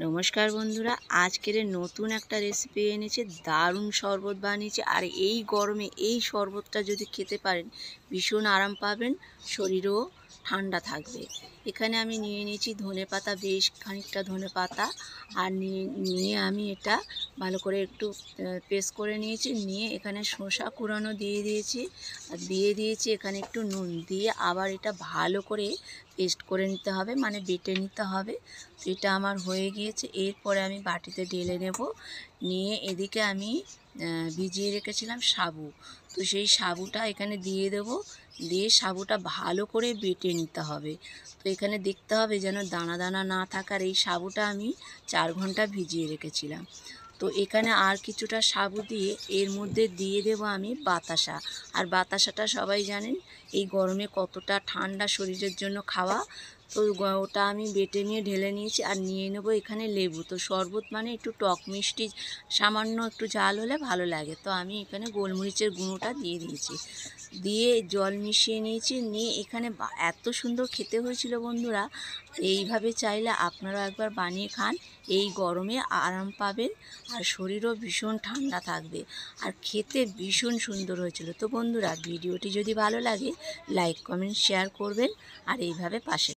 নমস্কার বন্ধুরা, আজকের নতুন একটা রেসিপি এনেছে। দারুণ শরবত বানিয়েছে, আর এই গরমে এই শরবতটা যদি খেতে পারেন ভীষণ আরাম পাবেন, শরীরও ঠান্ডা থাকবে। এখানে আমি নিয়ে নিয়েছি ধনেপাতা, বেশ খানিকটা ধনেপাতা, আর নিয়ে আমি এটা ভালো করে একটু পেস্ট করে নিয়েছি। নিয়ে এখানে শসা কুড়ানো দিয়ে দিয়েছি, আর দিয়ে দিয়েছি এখানে একটু নুন দিয়ে আবার এটা ভালো করে পেস্ট করে নিতে হবে, মানে বেটে নিতে হবে। তো এটা আমার হয়ে গিয়েছে। এরপরে আমি বাটিতে ঢেলে নেব। নিয়ে এদিকে আমি ভিজিয়ে রেখেছিলাম সাবু, তো সেই সাবুটা এখানে দিয়ে দেব। দিয়ে সাবুটা ভালো করে বেটে নিতে হবে। তো এখানে দেখতে হবে যেন দানা দানা না থাকার। এই সাবুটা আমি 4 ঘন্টা ভিজিয়ে রেখেছিলাম। তো এখানে আর কিছুটা সাবু দিয়ে এর মধ্যে দিয়ে দেব আমি বাতাসা। আর বাতাসাটা সবাই জানেন এই গরমে কতটা ঠান্ডা শরীরের জন্য খাওয়া। তো ওটা আমি বেটে নিয়ে ঢেলে নিয়েছি, আর নিয়ে নেব এখানে লেবু। তো শরবত মানে একটু টক মিষ্টি, সামান্য একটু ঝাল হলে ভালো লাগে। তো আমি এখানে গোলমরিচের গুঁড়োটা দিয়ে দিয়েছি, দিয়ে জল মিশিয়ে নিয়েছি। নিয়ে এখানে এত সুন্দর খেতে হয়েছিল বন্ধুরা। এইভাবে চাইলে আপনারা একবার বানিয়ে খান, এই গরমে আরাম পাবেন, আর শরীরও ভীষণ ঠান্ডা থাকবে, আর খেতে ভীষণ সুন্দর হয়েছিল। তো বন্ধুরা, ভিডিওটি যদি ভালো লাগে লাইক কমেন্ট শেয়ার করবেন, আর এইভাবে পাশে